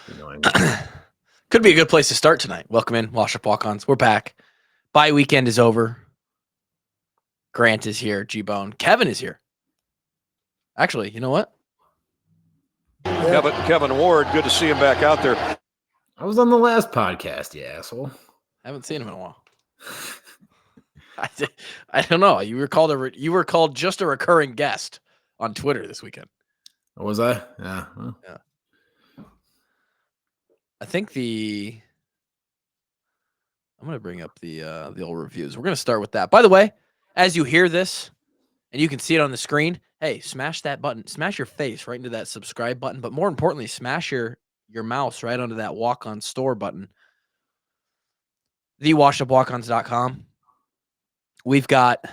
Annoying. Could be a good place to start tonight. Welcome in, Wash Up Walk-Ons. We're back. Bye weekend is over. Grant is here. G-Bone. Kevin is here. Actually, you know what? Kevin Ward, good to see him back out there. I was on the last podcast, you asshole. Haven't seen him in a while. I don't know. You were called just a recurring guest on Twitter this weekend. Was I? Yeah. Well. Yeah. I think I'm going to bring up the old reviews. We're going to start with that. By the way, as you hear this, and you can see it on the screen, hey, smash that button. Smash your face right into that subscribe button. But more importantly, smash your mouse right onto that walk-on store button. TheWashUpWalkOns.com. We've got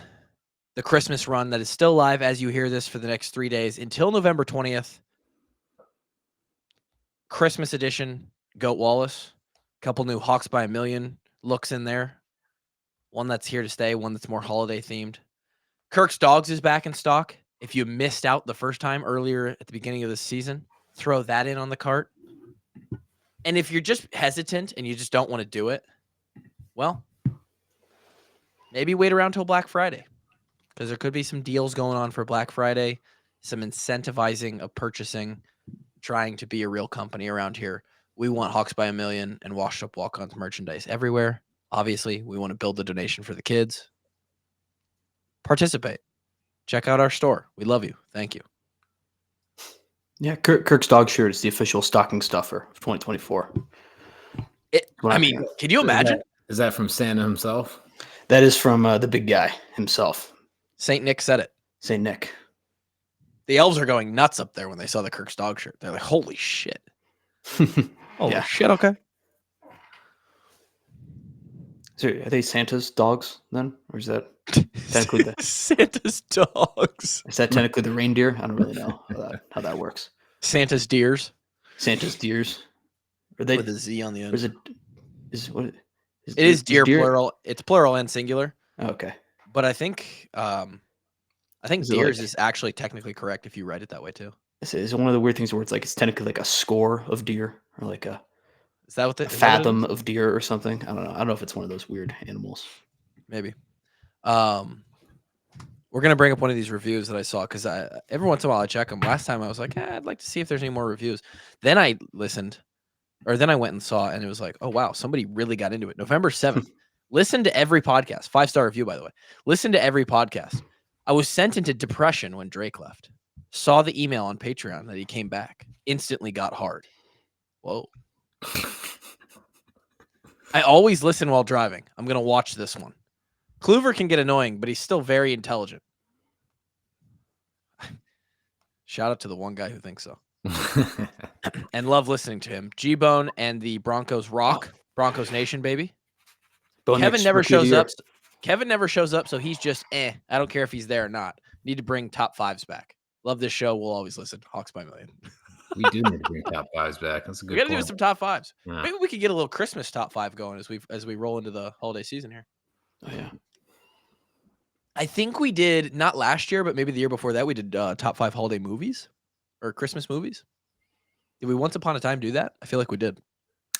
the Christmas run that is still live as you hear this for the next 3 days until November 20th. Christmas edition, Goat Wallace. A couple new Hawks by a Million looks in there. One that's here to stay, one that's more holiday themed. Kirk's Dogs is back in stock. If you missed out the first time earlier at the beginning of the season, throw that in on the cart. And if you're just hesitant and you just don't want to do it, well, maybe wait around till Black Friday, because there could be some deals going on for Black Friday, some incentivizing of purchasing, trying to be a real company around here. We want Hawks by a Million and Washed Up Walk-Ons merchandise everywhere. Obviously, we want to build the donation for the kids. Participate. Check out our store. We love you. Thank you. Yeah, Kirk's Dog Shirt is the official stocking stuffer of 2024. Can you imagine? Is that from Santa himself? That is from the big guy himself. St. Nick said it. St. Nick. The elves are going nuts up there when they saw the Kirk's Dog Shirt. They're like, holy shit. Holy shit, okay. So are they Santa's dogs then? Or is that technically Santa's dogs? Is that technically the reindeer? I don't really know how that works. Santa's deers? Santa's deers? Are they with a Z on the end? It is deer plural. It's plural and singular. Oh, okay. But I think deers is actually technically correct if you write it that way too. Is one of the weird things where it's technically like a score of deer or like a fathom of deer or something. I don't know. I don't know if it's one of those weird animals. Maybe. We're gonna bring up one of these reviews that I saw because every once in a while I check them. Last time I was like, I'd like to see if there's any more reviews. Then I went and saw, and it was like, oh wow, somebody really got into it. November 7th. Listen to every podcast. 5-star review, by the way. Listen to every podcast. I was sent into depression when Drake left. Saw the email on Patreon that he came back. Instantly got hard. Whoa. I always listen while driving. I'm going to watch this one. Kluver can get annoying, but he's still very intelligent. Shout out to the one guy who thinks so. And love listening to him. G-Bone and the Broncos rock. Broncos Nation, baby. Kevin never shows up. Kevin never shows up, so he's just I don't care if he's there or not. Need to bring top fives back. Love this show. We'll always listen. Hawks by a Million. We do need to bring top fives back. That's a good. We got to do some top fives. Yeah. Maybe we could get a little Christmas top five going as we roll into the holiday season here. Oh yeah. I think we did not last year, but maybe the year before that we did top 5 holiday movies or Christmas movies. Did we once upon a time do that? I feel like we did.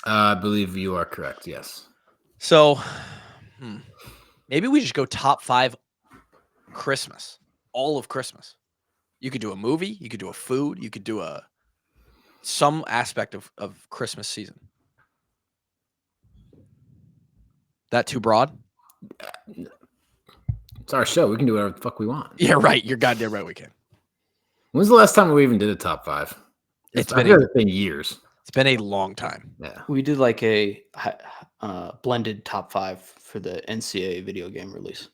I believe you are correct. Yes. So maybe we just go top 5 Christmas, all of Christmas. You could do a movie, you could do a food, you could do some aspect of Christmas season. That too broad? It's our show. We can do whatever the fuck we want. Yeah, right. You're goddamn right we can. When's the last time we even did a top 5? It's been years. It's been a long time. Yeah. We did like a blended top 5 for the NCAA video game release.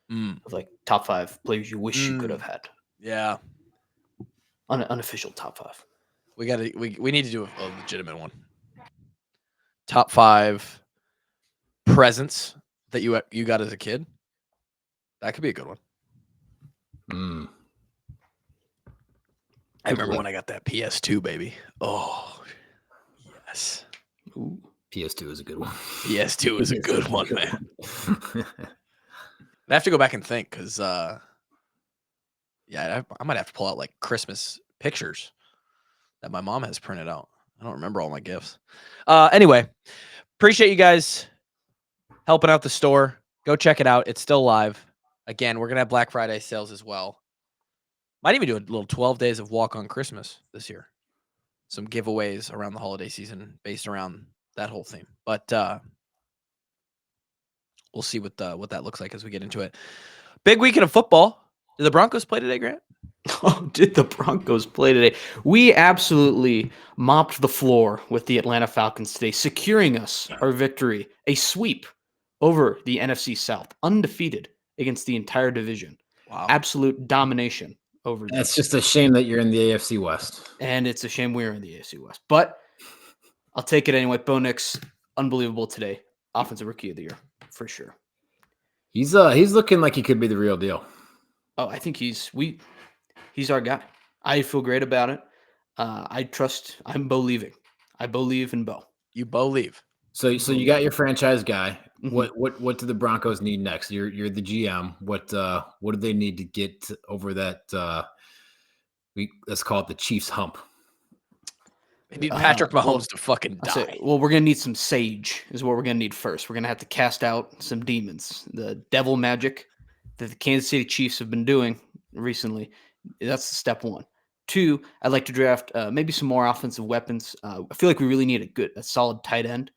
Of like top 5 players you wish you could have had. Yeah. Unofficial top 5. We need to do a legitimate one. Top 5 presents that you got as a kid. That could be a good one. I remember when I got that PS2, baby. Oh, yes. Ooh. PS2 is a good one. PS2 is a good one, man. I have to go back and think because, I might have to pull out like Christmas pictures that my mom has printed out. I don't remember all my gifts. Anyway, appreciate you guys helping out the store. Go check it out. It's still live. Again, we're going to have Black Friday sales as well. Might even do a little 12 days of walk on Christmas this year. Some giveaways around the holiday season based around that whole theme. But we'll see what that looks like as we get into it. Big weekend of football. Did the Broncos play today, Grant? Oh, did the Broncos play today? We absolutely mopped the floor with the Atlanta Falcons today, securing us our victory, a sweep over the NFC South, undefeated against the entire division. Wow. Absolute domination over them. It's just a shame that you're in the AFC West. And it's a shame we're in the AFC West. But I'll take it anyway. Bo Nix, unbelievable today. Offensive Rookie of the Year, for sure. He's looking like he could be the real deal. Oh, I think he's our guy. I feel great about it. I'm believing. I believe in Bo. You believe. So you got your franchise guy. Mhm. What do the Broncos need next? You're the GM. What do they need to get over that? Let's call it the Chiefs hump. They need Patrick Mahomes well, to fucking I'll die. say, well, we're gonna need some sage. Is what we're gonna need first. We're gonna have to cast out some demons. The devil magic that the Kansas City Chiefs have been doing recently. That's step one. Two, I'd like to draft maybe some more offensive weapons. I feel like we really need a solid tight end.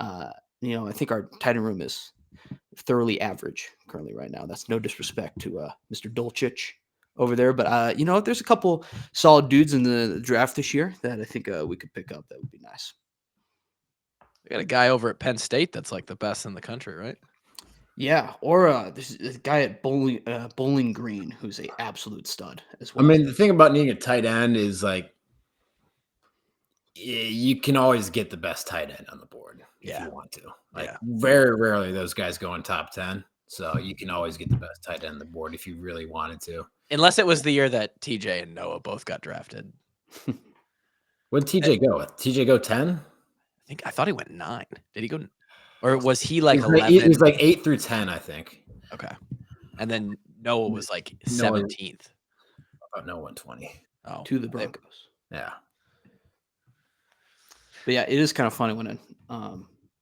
I think our tight end room is thoroughly average currently right now. That's no disrespect to Mr. Dolchich over there, but there's a couple solid dudes in the draft this year that I think we could pick up. That would be nice. We got a guy over at Penn State that's like the best in the country, right? Yeah, or there's a guy at Bowling Green who's a absolute stud as well. I mean, the thing about needing a tight end is like you can always get the best tight end on the board if you want to. Like very rarely those guys go in top 10. So you can always get the best tight end on the board if you really wanted to. Unless it was the year that TJ and Noah both got drafted. What did TJ go with? TJ go 10? I thought he went 9. Did he go? Or was he like 11? He was like 8 through 10, I think. Okay. And then Noah was like 17th. Oh, no, 120. Oh, to the Broncos. Yeah. But yeah, it is kind of funny when I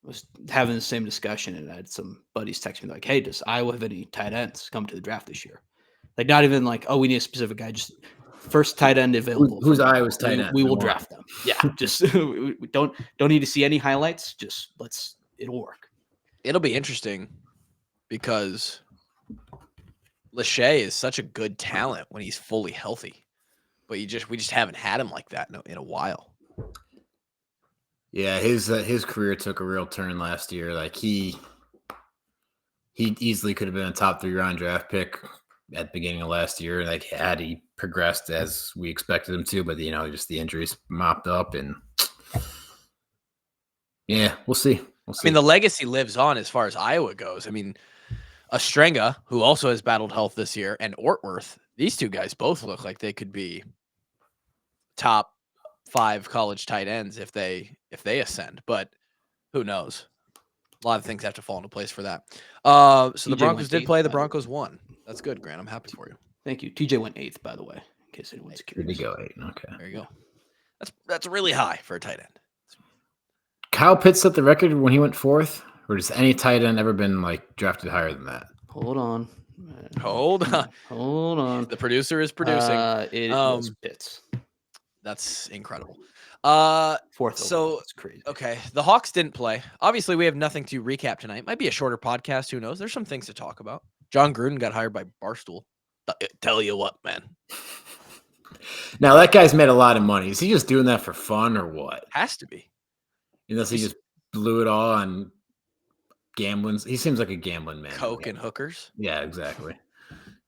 was having the same discussion and I had some buddies text me like, hey, does Iowa have any tight ends come to the draft this year? Like not even like, oh, we need a specific guy, just first tight end available. Who's Iowa's tight end? We will draft them. Yeah, just we don't need to see any highlights. Just it'll work. It'll be interesting because Lachey is such a good talent when he's fully healthy, but we just haven't had him like that in a while. Yeah, his career took a real turn last year. Like he easily could have been a top 3 round draft pick at the beginning of last year. Like had he progressed as we expected him to, but just the injuries mopped up and yeah, we'll see. I mean, the legacy lives on as far as Iowa goes. I mean, Ostrenga, who also has battled health this year, and Ortworth, these two guys both look like they could be top 5 college tight ends if they ascend, but who knows? A lot of things have to fall into place for that. So the Broncos did play. The Broncos won. That's good, Grant. I'm happy for you. Thank you. TJ went 8th, by the way, in case anyone's curious. Did he go 8? Okay. There you go. That's really high for a tight end. Kyle Pitts set the record when he went 4th, or has any tight end ever been like drafted higher than that? Hold on. Hold on. The producer is producing. It was Pitts. That's incredible. 4th. So it's crazy. Okay, the Hawks didn't play. Obviously, we have nothing to recap tonight. Might be a shorter podcast. Who knows? There's some things to talk about. Jon Gruden got hired by Barstool. Tell you what, man. Now that guy's made a lot of money. Is he just doing that for fun or what? Has to be. Unless he just blew it all on gambling. He seems like a gambling man. Coke and hookers. Yeah, exactly.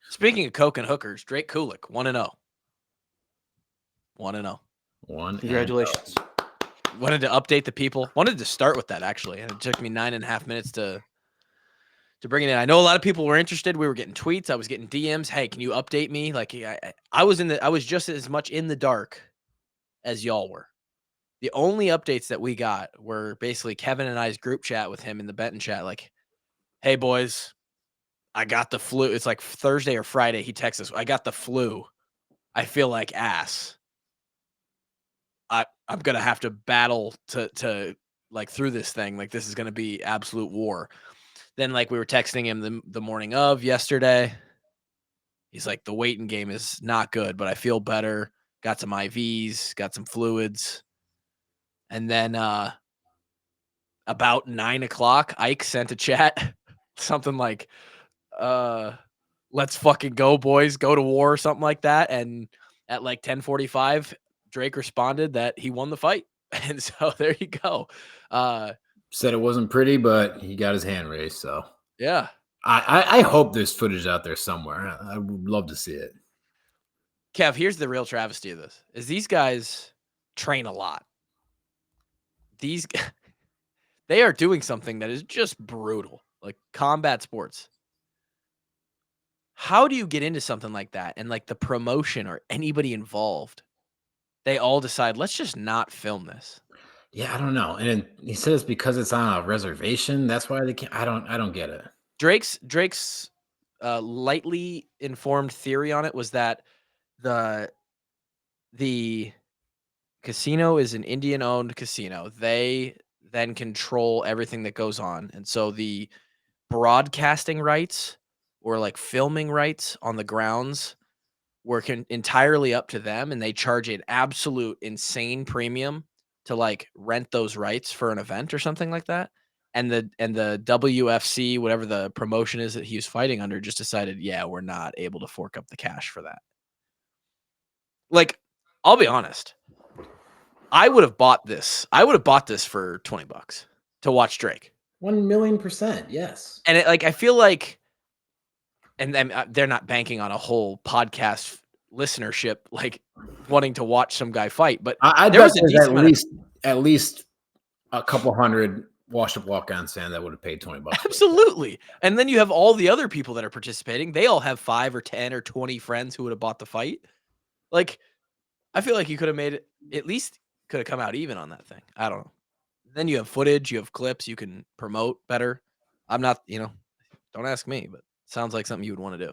Speaking of Coke and hookers, Drake Kulik, 1-0. 1-0. Congratulations. Wanted to update the people. Wanted to start with that, actually. And it took me 9.5 minutes to bring it in. I know a lot of people were interested. We were getting tweets. I was getting DMs. Hey, can you update me? Like I was just as much in the dark as y'all were. The only updates that we got were basically Kevin and I's group chat with him in the Benton chat. Like, hey boys, I got the flu. It's like Thursday or Friday. He texts us, I got the flu. I feel like ass. I'm gonna have to battle to like through this thing. Like this is gonna be absolute war. Then like we were texting him the morning of yesterday. He's like, the waiting game is not good, but I feel better. Got some IVs, got some fluids. And then about 9:00, Ike sent a chat, something like, let's fucking go, boys, go to war, or something like that. And at like 10:45, Drake responded that he won the fight. And so there you go. Said it wasn't pretty, but he got his hand raised. So Yeah. I hope there's footage out there somewhere. I would love to see it. Kev, here's the real travesty of this: is these guys train a lot. These they are doing something that is just brutal, like combat sports. How do you get into something like that? And like the promotion or anybody involved, they all decide, let's just not film this. Yeah, I don't know. And then he says because it's on a reservation, that's why they can't. I don't get it. Drake's lightly informed theory on it was that the casino is an Indian-owned casino. They then control everything that goes on. And so the broadcasting rights or like filming rights on the grounds were entirely up to them, and they charge an absolute insane premium to like rent those rights for an event or something like that. And the WFC, whatever the promotion is that he was fighting under, just decided, yeah, we're not able to fork up the cash for that. Like, I'll be honest. I would have bought this. I would have bought this for $20 to watch Drake. 1,000,000%, yes. And it, like, I feel like, and then they're not banking on a whole podcast listenership, like wanting to watch some guy fight. But I there bet was a there's decent at least a couple hundred wash up walk-on stand that would have paid $20. Absolutely. And then you have all the other people that are participating. They all have 5 or 10 or 20 friends who would have bought the fight. Like, I feel like you could have made it, at least could have come out even on that thing. I don't know. Then you have footage, you have clips, you can promote better. I'm not, don't ask me, but it sounds like something you would want to do.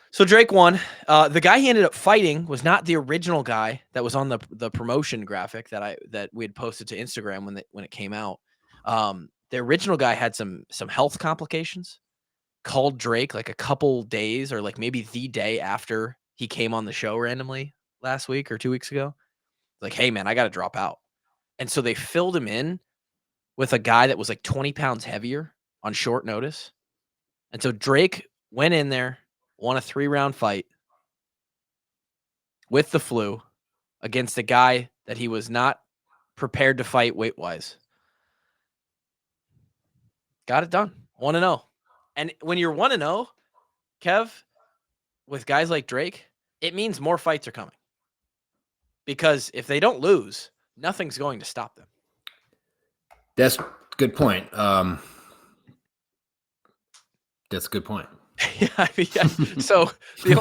So Drake won. The guy he ended up fighting was not the original guy that was on the promotion graphic that we had posted to Instagram when it came out. The original guy had some health complications. Called Drake like a couple days or like maybe the day after he came on the show randomly last week or 2 weeks ago. Like, hey man, I got to drop out. And so they filled him in with a guy that was like 20 pounds heavier on short notice. And so Drake went in there, won a 3-round fight with the flu against a guy that he was not prepared to fight weight-wise. Got it done. 1-0. And when you're 1-0, Kev, with guys like Drake, it means more fights are coming. Because if they don't lose, nothing's going to stop them. That's a good point. That's a good point. Yeah. So the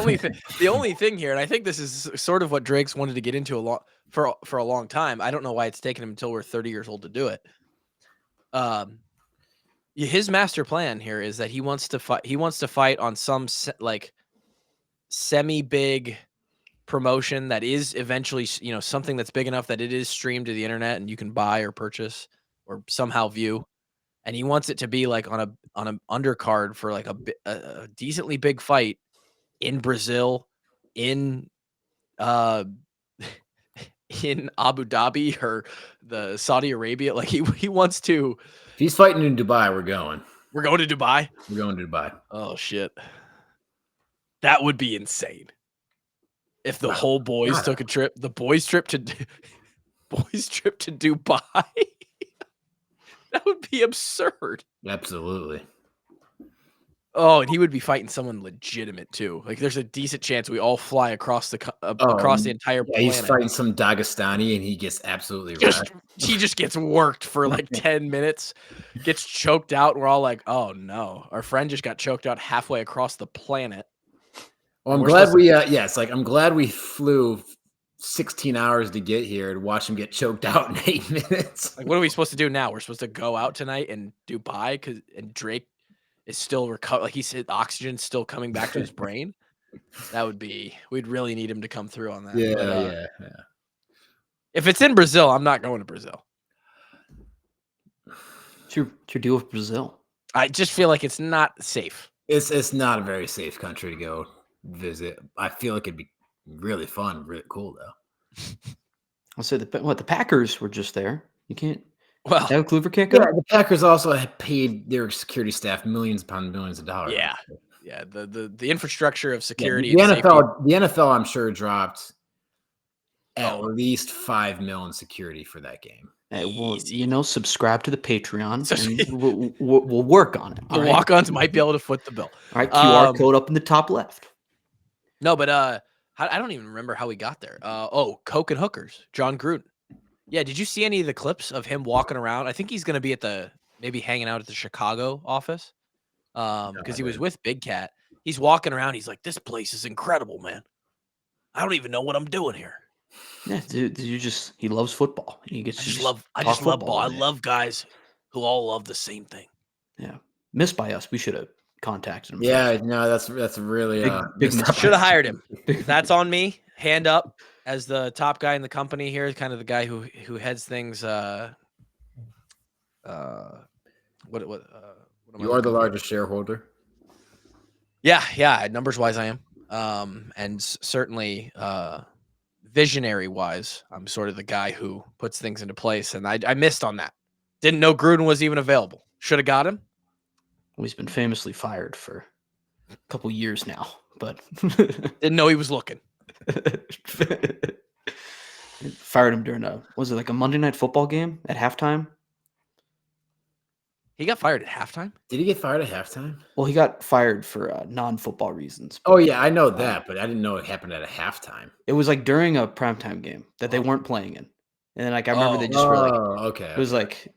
only thing here, and I think this is sort of what Drake's wanted to get into for a long time. I don't know why it's taken him until we're 30 years old to do it. His master plan here is that he wants to fight. He wants to fight on some like semi-big promotion that is eventually, something that's big enough that it is streamed to the internet and you can buy or purchase or somehow view. And he wants it to be like on an undercard for like a decently big fight in Brazil, in Abu Dhabi or the Saudi Arabia. Like he wants to. If he's fighting in Dubai, we're going. We're going to Dubai? We're going to Dubai. Oh, shit. That would be insane. If the whole boys took a trip, the boys trip to Dubai. That would be absurd. Absolutely. Oh, and he would be fighting someone legitimate too. Like, there's a decent chance we all fly across the entire planet. He's fighting some Dagestani, and he gets absolutely wrecked. He just gets worked for like 10 minutes, gets choked out. And we're all like, "Oh no, our friend just got choked out halfway across the planet." Well, I'm glad I'm glad we flew 16 hours to get here and watch him get choked out in 8 minutes. Like, what are we supposed to do now? We're supposed to go out tonight and Dubai and Drake is still recovering. Like he said, oxygen's still coming back to his brain. That would be. We'd really need him to come through on that. Yeah. If it's in Brazil, I'm not going to Brazil. What's your deal with Brazil? I just feel like it's not safe. It's not a very safe country to go visit. I feel like it'd be really fun, really cool though. I'll say the Packers were just there. You can't. Well, Doug Kluver can't go. Yeah, the Packers also have paid their security staff millions upon millions of dollars. yeah. The infrastructure of security. The and NFL, I'm sure dropped at least $5 million in security for that game. Hey, well, subscribe to the Patreon, and we'll work on it. The walk-ons might be able to foot the bill. All right, QR code up in the top left. No, but I don't even remember how we got there. Coke and hookers, Jon Gruden. Yeah, did you see any of the clips of him walking around? I think he's going to be maybe hanging out at the Chicago office because he was with Big Cat. He's walking around. He's like, this place is incredible, man. I don't even know what I'm doing here. Yeah, dude, he loves football. I just love ball. I love guys who all love the same thing. Yeah, missed by us. We should have contacted him. Yeah, first. no, that's really big should have hired him. That's on me. Hand up as the top guy in the company here, kind of the guy who heads things. You are the largest shareholder. Yeah. Numbers wise, I am. And certainly visionary wise, I'm sort of the guy who puts things into place. And I missed on that. Didn't know Gruden was even available. Should have got him. Well, he's been famously fired for a couple years now, but didn't know he was looking. Fired him during was it like a Monday Night Football game at halftime? He got fired at halftime? Did he get fired at halftime? Well, he got fired for non-football reasons. Oh, yeah, I know that, but I didn't know it happened at a halftime. It was like during a primetime game that they weren't playing in. And then I remember they just were like, okay. It was like,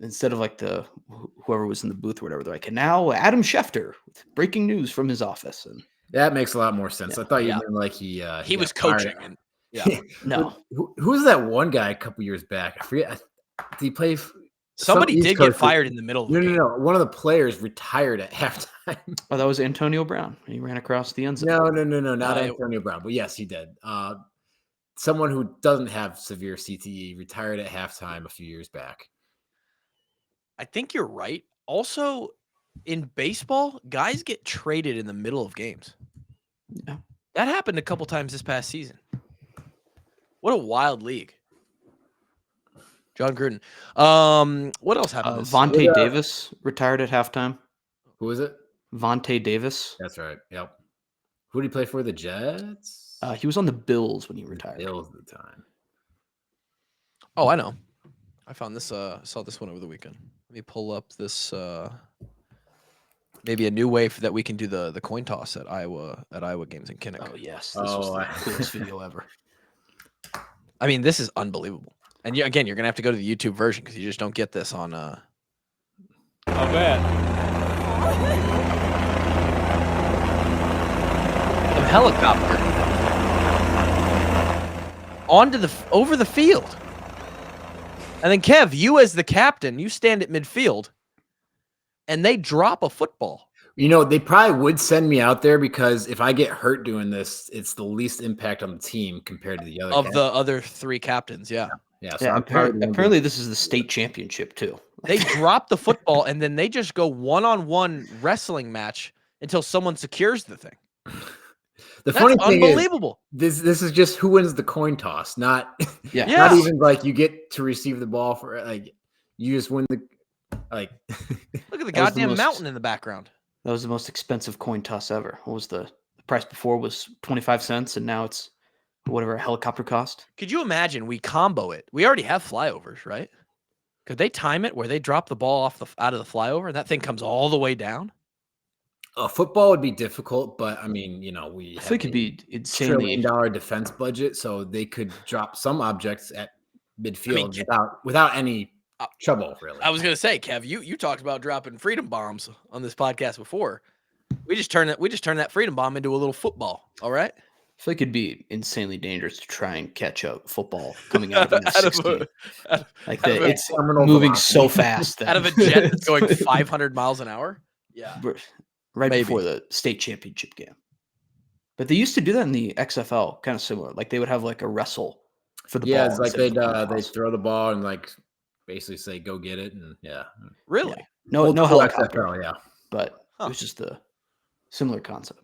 instead of like whoever was in the booth or whatever, they're like, and now Adam Schefter with breaking news from his office. And that makes a lot more sense. Yeah. I thought you meant like he was coaching. And, no. Who was that one guy a couple years back? I forget. Did he play? Somebody did get fired in the middle of the game. No. One of the players retired at halftime. Oh, that was Antonio Brown. He ran across the end zone. No, not Antonio Brown. But yes, he did. Someone who doesn't have severe CTE retired at halftime a few years back. I think you're right. Also, in baseball, guys get traded in the middle of games. Yeah. That happened a couple times this past season. What a wild league. Jon Gruden. What else happened? Vontae Davis retired at halftime. Who is it? Vontae Davis. That's right. Yep. Who did he play for? The Jets? He was on the Bills when he retired. Bills at the time. Oh, I know. I found this. Saw this one over the weekend. Let me pull up this. Maybe a new way that we can do the coin toss at Iowa games in Kinnick. Oh yes, this was the coolest video ever. I mean, this is unbelievable. And you're going to have to go to the YouTube version because you just don't get this on. Not bad. The helicopter over the field, and then Kev, you as the captain, you stand at midfield, and they drop a football. They probably would send me out there because if I get hurt doing this, it's the least impact on the team compared to the other three captains. Yeah. So apparently this is the state championship too. They drop the football and then they just go one-on-one wrestling match until someone secures the thing. That's funny thing unbelievable. Is, this is just who wins the coin toss, not yeah. Not even like you get to receive the ball for you just win the Look at the goddamn mountain in the background. That was the most expensive coin toss ever. What was the price before was 25 cents and now it's whatever a helicopter cost. Could you imagine we combo it? We already have flyovers, right? Could they time it where they drop the ball out of the flyover and that thing comes all the way down? Football would be difficult, but I mean, we I think it'd be insanely $1 trillion defense budget, so they could drop some objects at midfield without any trouble, really. I was gonna say, Kev, you talked about dropping freedom bombs on this podcast before. We just turn that freedom bomb into a little football. All right. I feel like it'd be insanely dangerous to try and catch a football coming out of an 16. It's moving so fast. Out of a jet that's going 500 miles an hour. Yeah. Right before the state championship game. But they used to do that in the XFL, kind of similar. Like they would have like a wrestle for the Yeah, ball. it's like instead of the they toss. throw the ball and like basically say go get it, and Really? No, Old no school helicopter, XFL, yeah. but Huh. it was just the similar concept.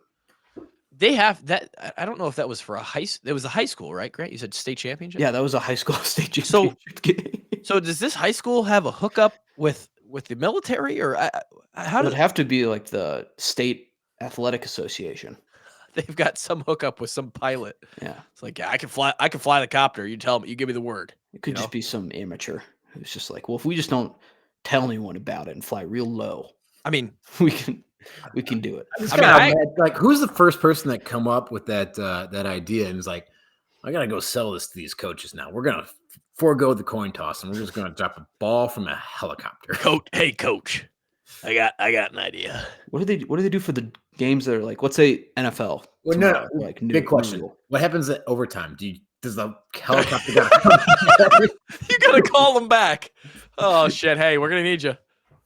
They have that. I don't know if that was for it was a high school, right, Grant? You said state championship? Yeah, that was a high school state So- championship game. So does this high school have a hookup with the military, or how It does would have to be like the state athletic association. they've got some hookup with some pilot? Yeah, It's like, yeah, I can fly the copter. You tell me, you give me the word. it could You just know? be some amateur who's just like, well, if we just don't tell anyone about it and fly real low, I mean, we can do it. Like, who's the first person that come up with that idea and is like, I gotta go sell this to these coaches now. We're gonna forego the coin toss and we're just gonna drop a ball from a helicopter. hey coach, I got an idea. What do they do for the games that are like, let's say NFL? Well, tomorrow, no, like big question. rule. What happens at overtime? Does the helicopter gotta You gotta call them back. Oh shit! Hey, we're gonna need you.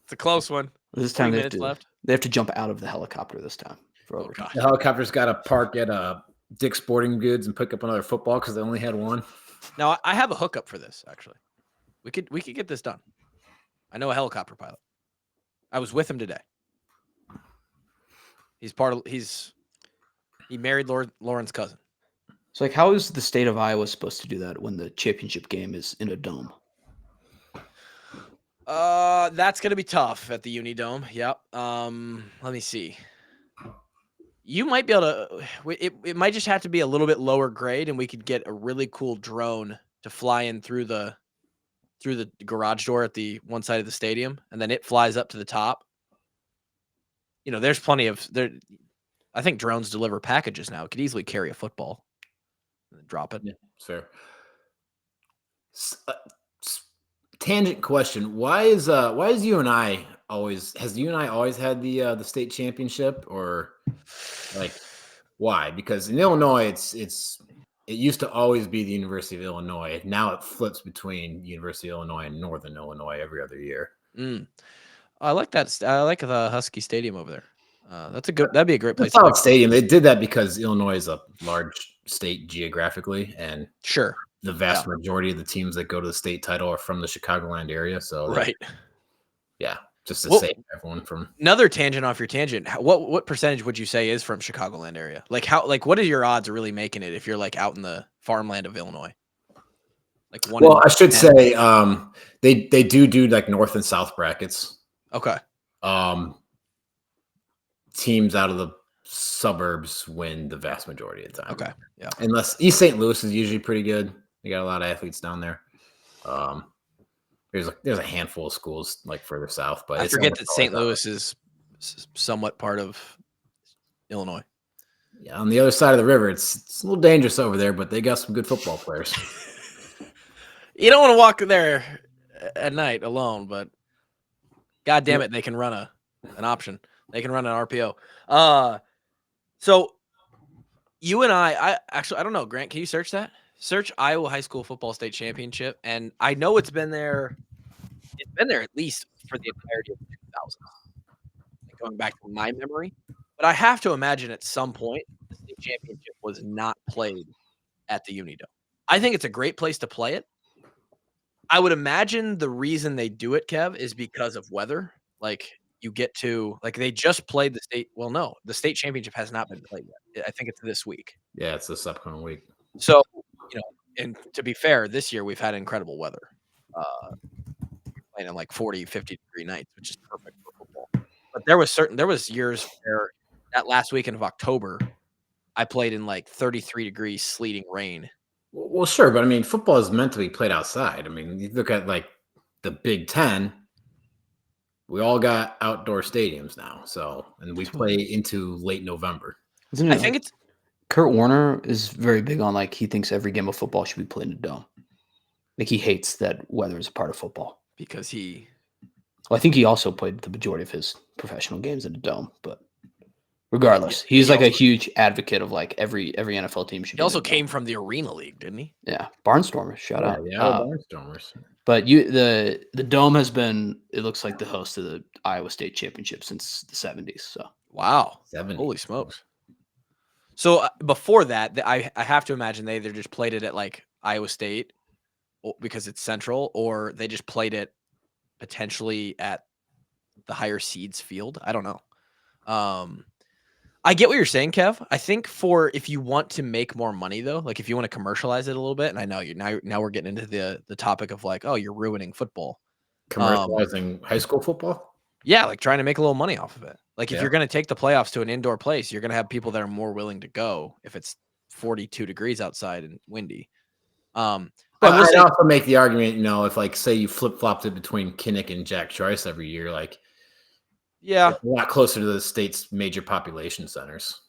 It's a close one. This time 3 they have minutes left. They have to jump out of the helicopter this time for Oh overtime. gosh. The helicopter's got to park at Dick's Sporting Goods and pick up another football because they only had one. Now I have a hookup for this. Actually, we could get this done. I know a helicopter pilot. I was with him today. He married Lauren's cousin. So, like, how is the state of Iowa supposed to do that when the championship game is in a dome? That's gonna be tough at the Unidome. Yep. Let me see. You might be able to. It might just have to be a little bit lower grade, and we could get a really cool drone to fly in through the garage door at the one side of the stadium, and then it flies up to the top. You know, there's plenty of there. I think drones deliver packages now. It could easily carry a football and drop it. Yeah, it's fair. Tangent question: Why is UNI always had the state championship, or like why? Because in Illinois, it used to always be the University of Illinois. Now it flips between University of Illinois and Northern Illinois every other year. I like that. I like the Husky Stadium over there. That'd be a great place. It's a solid stadium. They did that because Illinois is a large state geographically, and Sure. the vast majority of the teams that go to the state title are from the Chicagoland area. So Right. Just to save everyone from another tangent off your tangent. What percentage would you say is from Chicagoland area? What are your odds of really making it if you're like out in the farmland of Illinois? Like one. Well, I should say they do like north and south brackets. Okay. Teams out of the suburbs win the vast majority of the time. Okay. Yeah. Unless East St. Louis is usually pretty good. They got a lot of athletes down there. There's a handful of schools like further south, but I forget that St. Louis is somewhat part of Illinois. Yeah, on the other side of the river, it's a little dangerous over there, but they got some good football players. You don't want to walk there at night alone, but God damn it, they can run an option. They can run an RPO. So you and I don't know, Grant, can you search that? Search Iowa High School Football State Championship, and I know it's been there. It's been there at least for the entirety of the 2000s, going back to my memory. But I have to imagine at some point the state championship was not played at the Unidome. I think it's a great place to play it. I would imagine the reason they do it, Kev, is because of weather. Like you get to they just played the state. Well, no, the state championship has not been played yet. I think it's this week. Yeah, it's this upcoming week. So, and to be fair, this year we've had incredible weather. Playing in like 40, 50 degree nights, which is perfect for football. But there was years where that last weekend of October, I played in like 33 degrees sleeting rain. Well, sure, but I mean, football is meant to be played outside. I mean, you look at like the Big Ten, we all got outdoor stadiums now. So, and we play into late November. I think it's Kurt Warner is very big on he thinks every game of football should be played in a dome. Like he hates that weather is a part of football. Because I think he also played the majority of his professional games in a dome, but regardless, he's a huge advocate of every NFL team should. He also came from the Arena League, didn't he? Yeah, Barnstormers, shout out. Yeah, Barnstormers. But the dome has been, it looks like the host of the Iowa State Championship since the 70s. So wow, 70s. Holy smokes! So before that, I have to imagine they either just played it at Iowa State because it's central, or they just played it potentially at the higher seeds field. I don't know. I get what you're saying, Kev. I think if you want to make more money though, like if you want to commercialize it a little bit, and I know now we're getting into the topic of like, oh, you're ruining football. Commercializing high school football? Yeah, like trying to make a little money off of it. Like if Yeah. you're going to take the playoffs to an indoor place, you're going to have people that are more willing to go if it's 42 degrees outside and windy. But I'd also make the argument, if like say you flip-flopped it between Kinnick and Jack Trice every year, like yeah, a lot closer to the state's major population centers.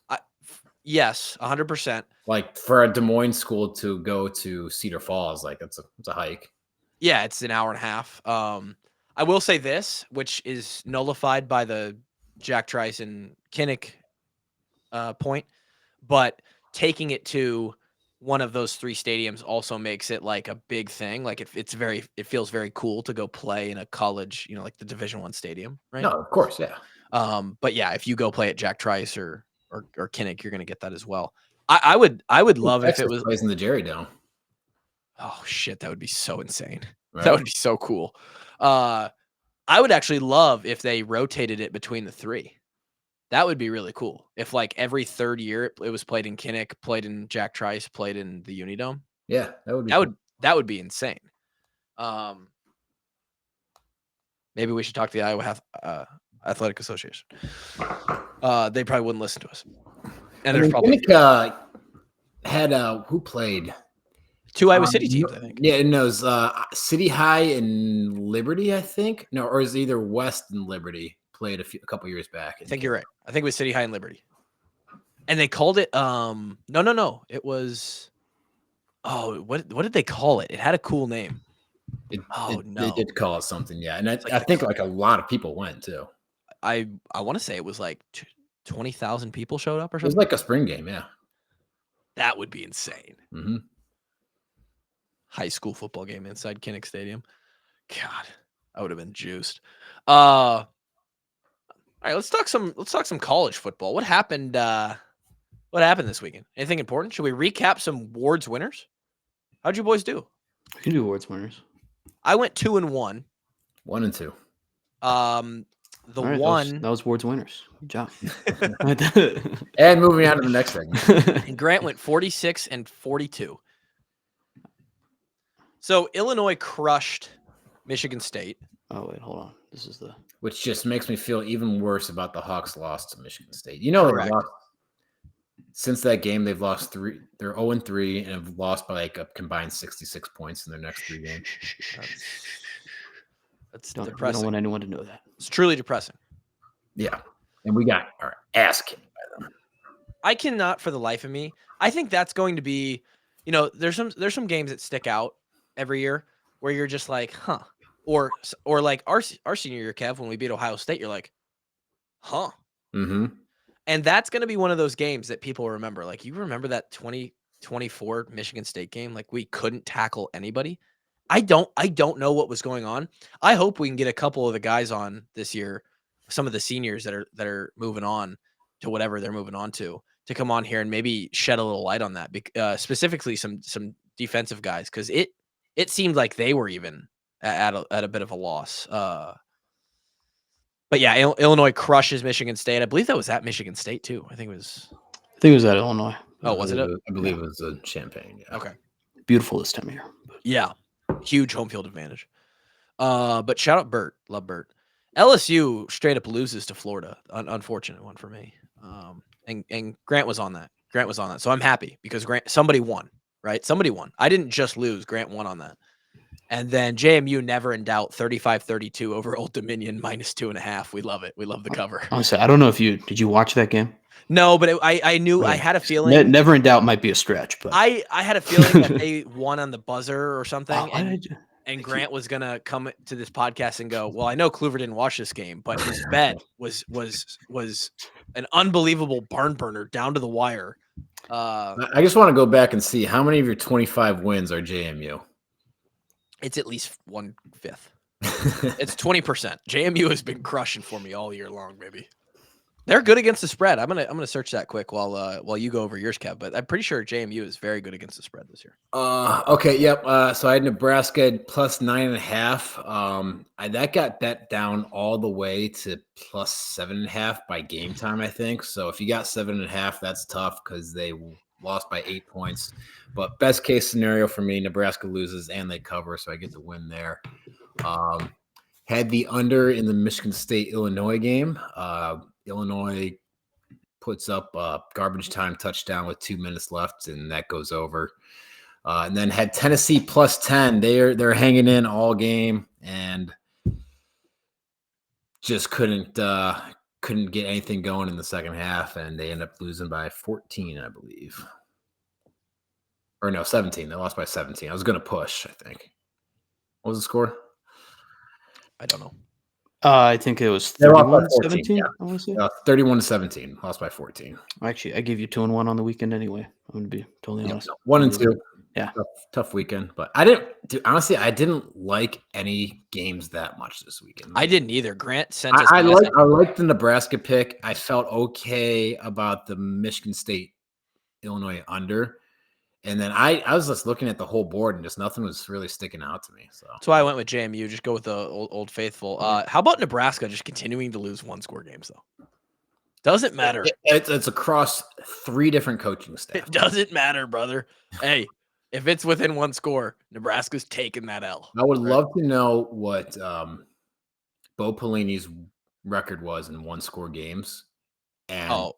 Yes, 100%. Like for a Des Moines school to go to Cedar Falls, like it's a hike. Yeah, it's an hour and a half. I will say this, which is nullified by the Jack Trice and Kinnick point, but taking it to one of those 3 stadiums also makes it like a big thing. Like it feels very cool to go play in a college, like the Division I stadium, right? No, of course, yeah. But yeah, if you go play at Jack Trice or Kinnick, you're going to get that as well. I would love Texas if it was plays in the Jerry Dome. Oh shit, that would be so insane. Right? That would be so cool. I would actually love if they rotated it between the 3. That would be really cool. If like every 3rd year it was played in Kinnick, played in Jack Trice, played in the Unidome. Yeah, that would be that would be insane. Maybe we should talk to the Iowa Athletic Association. They probably wouldn't listen to us. And there's probably Kinnick had who played 2 Iowa City teams, I think. Yeah, it knows City High and Liberty, I think. No, or is it either West and Liberty played a couple years back? I think you're right. I think it was City High and Liberty. And they called it no. It was what did they call it? It had a cool name. They did call it something, yeah. And I think like a lot of people went too. I want to say it was like 20,000 people showed up or something. It was like a spring game, yeah. That would be insane. Mm-hmm. High school football game inside Kinnick Stadium. God, I would have been juiced. All right, let's talk some college football. What happened this weekend? Anything important? Should we recap some awards winners? How'd you boys do? We can do awards winners. I went 2-1. 1 and 2. The All right, one that was awards winners. Good job. And moving on to the next segment. and Grant went 46 and 42. So Illinois crushed Michigan State. Oh wait, hold on. This is Which just makes me feel even worse about the Hawks' loss to Michigan State. Correct. Since that game, they've lost 3. They're 0-3 and have lost by like a combined 66 points in their next 3 games. That's don't depressing. want anyone to know that. It's truly depressing. Yeah, and we got our ass kicked by them. I cannot, for the life of me. I think that's going to be, there's some games that stick out every year where you're just like, huh, or like our senior year, Kev, when we beat Ohio State, you're like, huh. Mm-hmm. And that's going to be one of those games that people remember. Like, you remember that 2024 Michigan State game? Like, we couldn't tackle anybody. I don't know what was going on. I hope we can get a couple of the guys on this year, some of the seniors that are moving on to whatever they're moving on to come on here and maybe shed a little light on that. Specifically some defensive guys, because it seemed like they were even at a bit of a loss. But yeah, Illinois crushes Michigan State. I believe that was at Michigan State too. I think it was at Illinois. Oh, was it? I believe it was a Champaign. Yeah. Okay. Beautiful this time of year. Yeah. Huge home field advantage. But shout out Bert. Love Bert. LSU straight up loses to Florida. Unfortunate one for me. And Grant was on that. So I'm happy because somebody won, right? Somebody won. I didn't just lose. Grant won on that. And then JMU never in doubt, 35-32 over Old Dominion -2.5. We love it. We love the cover. Honestly, I don't know if did you watch that game? No, but I knew I had a feeling. Never in doubt might be a stretch, but I had a feeling that they won on the buzzer or something. Oh, and Grant was gonna come to this podcast and go, well, I know Kluver didn't watch this game, but his bet was an unbelievable barn burner down to the wire. I just want to go back and see how many of your 25 wins are JMU. It's at least 1/5. It's 20%. JMU has been crushing for me all year long, baby. They're good against the spread. I'm gonna search that quick while you go over yours, Kev. But I'm pretty sure JMU is very good against the spread this year. Okay, yep. So I had Nebraska at plus 9.5. That got bet down all the way to plus 7.5 by game time, I think. So if you got 7.5, that's tough because they lost by 8 points. But best case scenario for me, Nebraska loses and they cover, so I get the win there. Had the under in the Michigan State Illinois game. Illinois puts up a garbage time touchdown with 2 minutes left, and that goes over. And then had Tennessee plus 10. They're hanging in all game and just couldn't get anything going in the second half, and they end up losing by 14, I believe. Or no, 17. They lost by 17. I was going to push, I think. What was the score? I don't know. I think it was They lost by 14, 31-17. yeah. I want to say. 31-17. Lost by 14. Actually, I gave you 2-1 on the weekend anyway. I'm going to be totally honest. 1-2. Yeah. Tough weekend. But I didn't like any games that much this weekend. I didn't either. Grant sent us. I liked the Nebraska pick. I felt okay about the Michigan State Illinois under. And then I was just looking at the whole board and just nothing was really sticking out to me. So that's why I went with JMU. Just go with the old faithful. How about Nebraska just continuing to lose 1-score games though? Doesn't matter. It's across 3 different coaching staff. It doesn't matter, brother. Hey, if it's within 1 score, Nebraska's taking that L. I would love to know what Bo Pelini's record was in 1-score games, and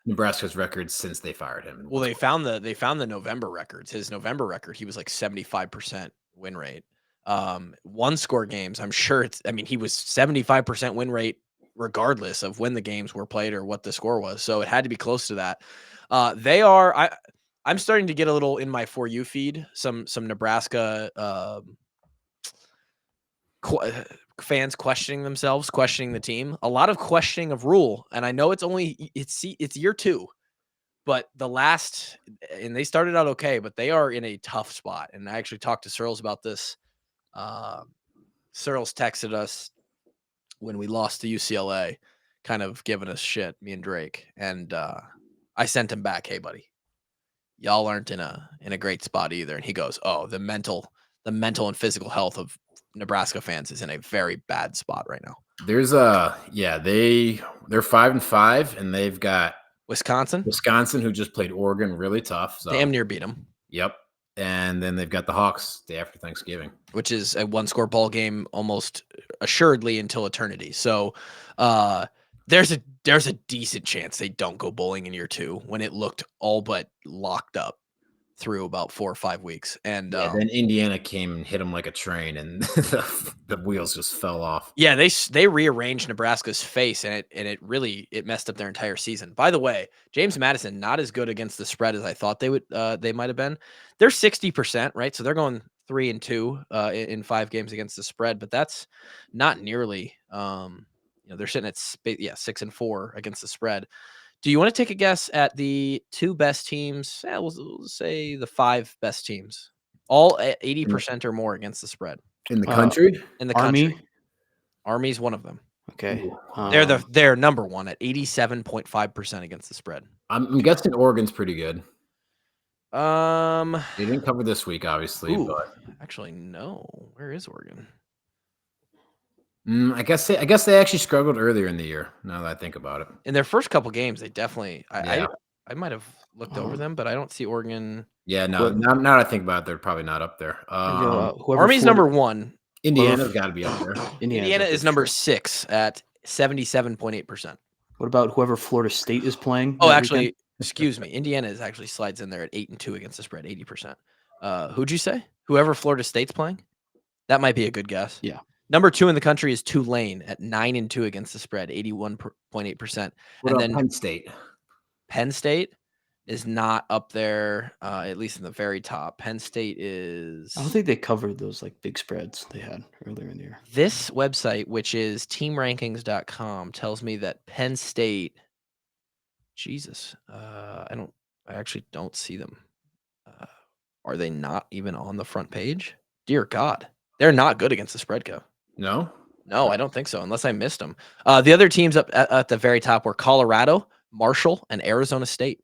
Nebraska's record since they fired him. Well, they found the November records. His November record, he was like 75% win rate. 1-score games, I'm sure he was 75% win rate regardless of when the games were played or what the score was. So it had to be close to that. I'm starting to get a little in my For You feed, some Nebraska fans questioning themselves, questioning the team, a lot of questioning of Rule. And I know it's year 2, but and they started out okay, but they are in a tough spot. And I actually talked to Searles about this. Searles texted us when we lost to UCLA, kind of giving us shit, me and Drake. And I sent him back, hey buddy, y'all aren't in a great spot either. And he goes, oh, the mental and physical health of Nebraska fans is in a very bad spot right now. There's they're 5-5 and they've got Wisconsin, who just played Oregon really tough. So damn near beat them. Yep. And then they've got the Hawks day after Thanksgiving, which is a 1-score ball game almost assuredly until eternity. So there's a decent chance they don't go bowling in year 2 when it looked all but locked up through about 4 or 5 weeks. And then Indiana came and hit them like a train, and the wheels just fell off. Yeah, they rearranged Nebraska's face, and it really messed up their entire season. By the way, James Madison not as good against the spread as I thought they might have been. They're 60%, right? So they're going 3-2 in 5 games against the spread, but that's not nearly. They're sitting at 6-4 against the spread. Do you want to take a guess at the 2 best teams? We'll say the 5 best teams, all at 80% or more against the spread in the country. In the country, Army's one of them. Okay, they're number 1 at 87.5% against the spread. I'm guessing Oregon's pretty good. They didn't cover this week, obviously. But actually, no. Where is Oregon? I guess they actually struggled earlier in the year. Now that I think about it, in their first couple games, they definitely. I might have looked over them, but I don't see Oregon. Yeah, no. Now that I think about it, they're probably not up there. Army's number 1. Indiana's got to be up there. Indiana is number 6 at 77.8%. What about whoever Florida State is playing? Oh, actually, excuse me. Indiana actually slides in there at 8-2 against the spread, 80%. Who'd you say? Whoever Florida State's playing? That might be a good guess. Yeah. Number 2 in the country is Tulane at 9-2 against the spread, 81.8%. And then Penn State. Penn State is not up there, at least in the very top. Penn State is. I don't think they covered those like big spreads they had earlier in the year. This website, which is teamrankings.com, tells me that Penn State. Jesus, I actually don't see them. Are they not even on the front page? Dear God, they're not good against the spread, Kev. No. No, I don't think so, unless I missed them. The other teams up at the very top were Colorado, Marshall, and Arizona State.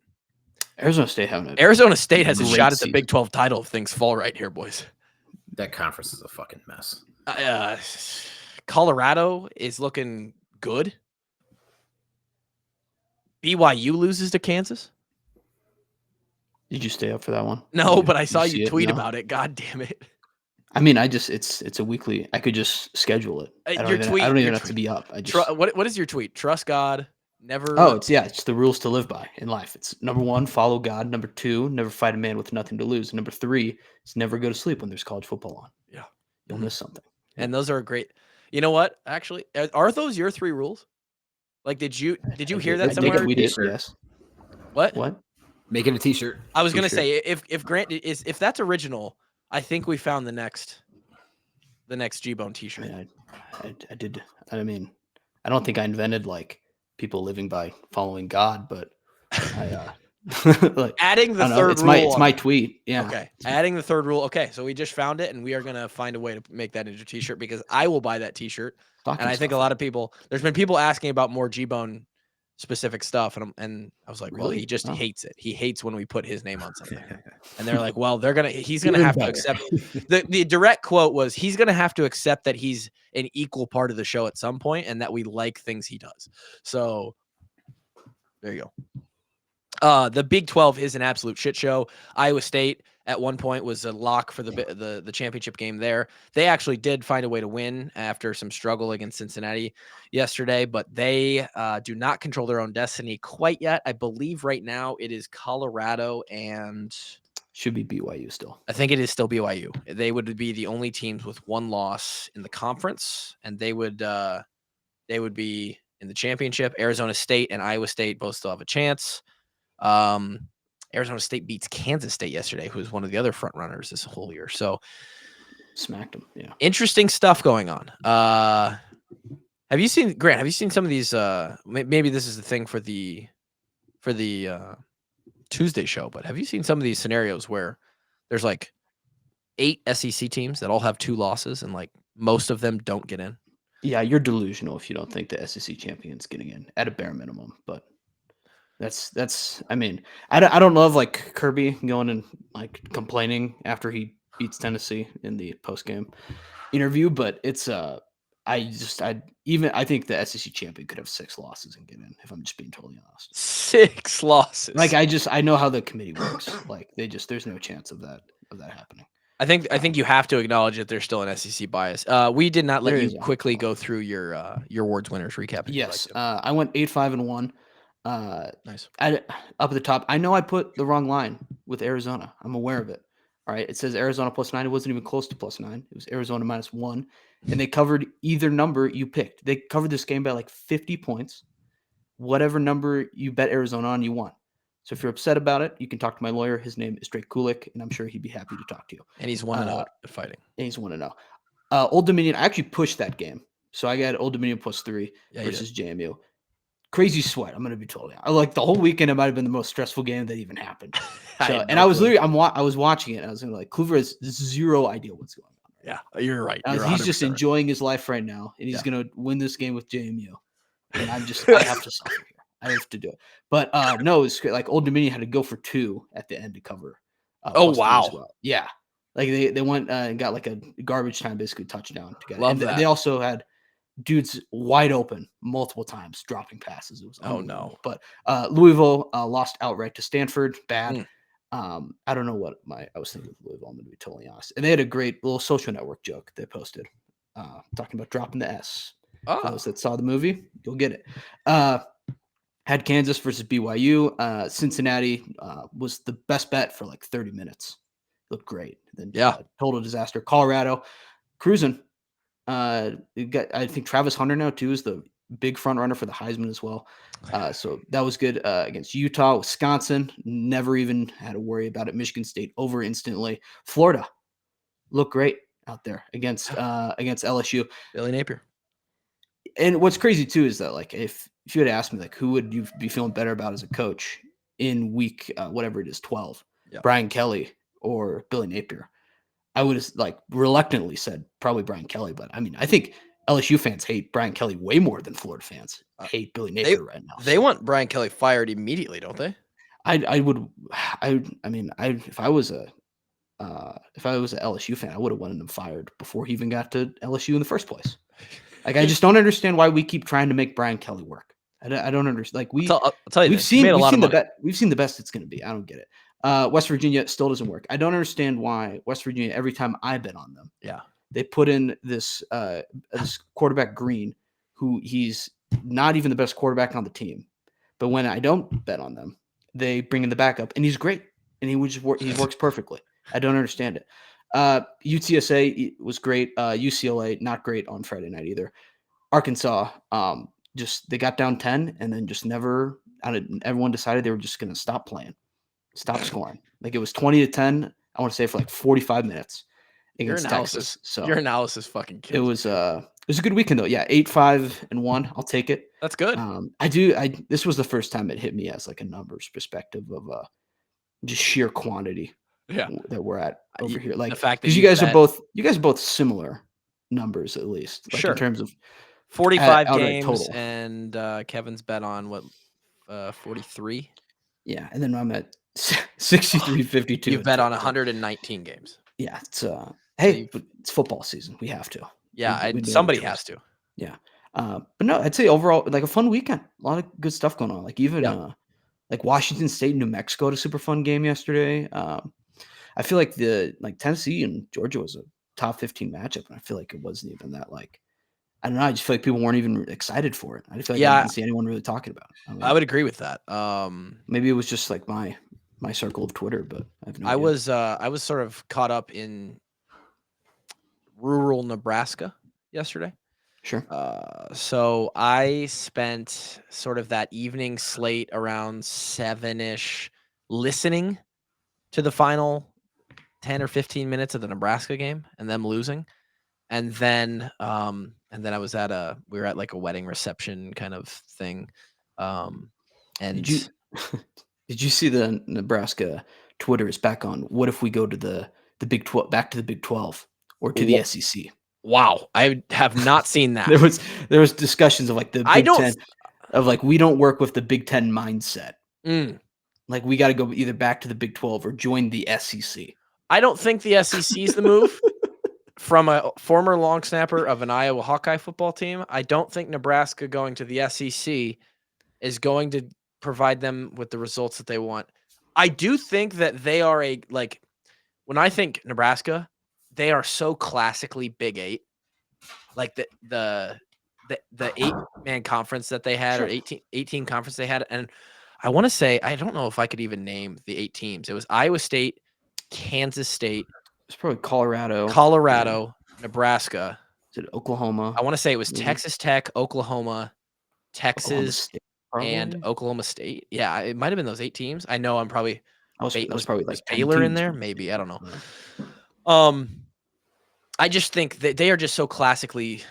Arizona State having Arizona State has a great shot at the season. Big 12 title if things fall right here, boys. That conference is a fucking mess. Colorado is looking good. BYU loses to Kansas. Did you stay up for that one? No, Did but I saw see you it? tweet No? about it. God damn it. I mean, it's a weekly. I could just schedule it. I don't Your even, tweet- I don't your even have to tweet. be up. I just What is your tweet? Trust God. Never. Oh, it's the rules to live by in life. It's number 1, follow God. Number 2, never fight a man with nothing to lose. Number 3 is never go to sleep when there's college football on. Yeah. You'll Mhm. miss something. And those are great. You know what? Actually, are those your 3 rules? Like, did you hear that I somewhere? did tweet it. T-shirt. Yes. What? What? Make it a T-shirt. I was gonna T-shirt. say if Grant is if that's original, I think we found the next G-Bone I T-shirt. mean, I did. I mean, I don't think I invented like people living by following God, but I like Adding the I don't know. third It's rule. it's my tweet. Yeah. Okay, adding the third rule. Okay, so we just found it, and we are gonna find a way to make that into a T-shirt because I will buy that T-shirt, and I think a lot of people. There's been people asking about more G-Bone specific stuff, and I was like, well, Really? he just Oh. hates it. He hates when we put his name on something, and they're like, well, he's gonna Even have to better. accept. The direct quote was, he's gonna have to accept that he's an equal part of the show at some point, and that we like things he does. So there you go. The Big 12 is an absolute shit show. Iowa State at one point was a lock for the championship game there. They actually did find a way to win after some struggle against Cincinnati yesterday, but they do not control their own destiny quite yet. I believe right now it is Colorado and Should be BYU still. I think it is still BYU. They would be the only teams with one loss in the conference, and they would be in the championship. Arizona State and Iowa State both still have a chance. Arizona State beats Kansas State yesterday, who is one of the other front runners this whole year. So Smacked them. Yeah. interesting stuff going on. Have you seen Grant? Have you seen some of these? Maybe this is the thing for the Tuesday show, but have you seen some of these scenarios where there's like 8 SEC teams that all have 2 losses and like most of them don't get in? Yeah, you're delusional if you don't think the SEC champion's getting in at a bare minimum, but that's I mean, I don't love like Kirby going and like complaining after he beats Tennessee in the post game interview, but it's I think the SEC champion could have 6 losses and get in, if I'm just being totally honest. 6 losses. Like I know how the committee works. Like there's no chance of that happening. I think you have to acknowledge that there's still an SEC bias. We did not let There you is, yeah. quickly go through your awards winners recap. if you'd Yes, like to. I went 8-5-1. Nice. Up at the top, I know I put the wrong line with Arizona. I'm aware of it. All right, it says Arizona +9. It wasn't even close to +9. It was Arizona -1, and they covered either number you picked. They covered this game by like 50 points. Whatever number you bet Arizona on, you won. So if you're upset about it, you can talk to my lawyer. His name is Drake Kulik, and I'm sure he'd be happy to talk to you. And he's 1-0 at fighting. And he's 1-0. Old Dominion, I actually pushed that game. So I got Old Dominion +3 Yeah, you versus JMU. Crazy sweat. I'm going to be totally honest. Like the whole weekend, it might have been the most stressful game that even happened. So, and I was literally, I was watching it. And I was like, Kluver has 0 idea what's going on. Yeah, you're right. He's just 100% right. enjoying his life right now, and he's Yeah. going to win this game with JMU. And I have to suffer here. I have to do it. But no, it's like Old Dominion had to go for 2 at the end to cover. Oh, +3 wow. as well. Yeah. Like they went and got like a garbage time, basically touchdown to get it. Love And that. They also had dudes wide open multiple times, dropping passes. It was Oh, unbelievable. no. But Louisville lost outright to Stanford. Bad. Mm. I don't know what I was thinking of Louisville. I'm going to be totally honest. And they had a great little social network joke they posted, talking about dropping the S. For Oh, those that saw the movie, you'll get it. Had Kansas versus BYU. Cincinnati was the best bet for like 30 minutes. Looked great. Then Yeah. Total disaster. Colorado cruising. I think Travis Hunter now too is the big front runner for the Heisman as well. So that was good against Utah. Wisconsin never even had to worry about it. Michigan State over instantly. Florida looked great out there against LSU. Billy Napier. And what's crazy too is that like if you had asked me like who would you be feeling better about as a coach in week whatever it is 12, Yeah. Brian Kelly or Billy Napier, I would have like reluctantly said probably Brian Kelly. But I mean, I think LSU fans hate Brian Kelly way more than Florida fans hate Billy Napier right now. They want Brian Kelly fired immediately, don't they? I would, if I was a LSU fan, I would have wanted him fired before he even got to LSU in the first place. Like, I just don't understand why we keep trying to make Brian Kelly work. I don't understand. Like, I'll tell you, we've this. seen Made a lot of money. we've seen the best it's going to be. I don't get it. West Virginia still doesn't work. I don't understand why West Virginia, every time I bet on them, they put in this quarterback Green, who he's not even the best quarterback on the team. But when I don't bet on them, they bring in the backup, and he's great, and he works perfectly. I don't understand it. UTSA was great. UCLA not great on Friday night either. Arkansas, just they got down 10 and then just never. Everyone decided they were just going to stop playing, stop scoring. Like, it was 20-10. I want to say for like 45 minutes against Texas. So your analysis fucking kills. It was a good weekend though. Yeah, 8-5-1. I'll take it. That's good. This was the first time it hit me as like a numbers perspective of just sheer quantity. That we're at over here. Like, the fact that because you guys are both similar numbers, at least, like, in terms of 45 games total. And Kevin's bet on what 43. Yeah, and then I'm at 63-52. You've bet on 119 games. Yeah, it's but it's football season. We have to. Yeah, somebody has to. Yeah, but no, I'd say overall like a fun weekend. A lot of good stuff going on. Like, even like Washington State and New Mexico had a super fun game yesterday. I feel like Tennessee and Georgia was a top 15 matchup, and I feel like it wasn't even that, like, I don't know. I just feel like people weren't even excited for it. I just feel like I didn't see anyone really talking about it. I would agree with that. Maybe it was just like my circle of Twitter, but I have no idea. I was sort of caught up in rural Nebraska yesterday. Sure. So I spent sort of that evening slate around 7-ish listening to the final 10 or 15 minutes of the Nebraska game and them losing. And then I was we were at like a wedding reception kind of thing. And did you see the Nebraska Twitter is back on? What if we go to the Big 12, back to the Big 12 or to the SEC? Wow, I have not seen that. there was discussions of like the Big 10 of like, we don't work with the Big 10 mindset. Like, we got to go either back to the Big 12 or join the SEC. I don't think the SEC is the move. From a former long snapper of an Iowa Hawkeye football team, I don't think Nebraska going to the SEC is going to provide them with the results that they want. I do think that they are when I think Nebraska, they are so classically Big 8. Like the 8-man conference that they had, or 18 conference they had. And I want to say, I don't know if I could even name the 8 teams. It was Iowa State, Kansas State. It's probably Colorado, Nebraska. Is it Oklahoma? I want to say it was Texas Tech, Oklahoma, Texas, and Oklahoma State. Yeah, it might have been those 8 teams. I know that was probably like Baylor in there. Maybe, I don't know. Yeah. I just think that they are just so classically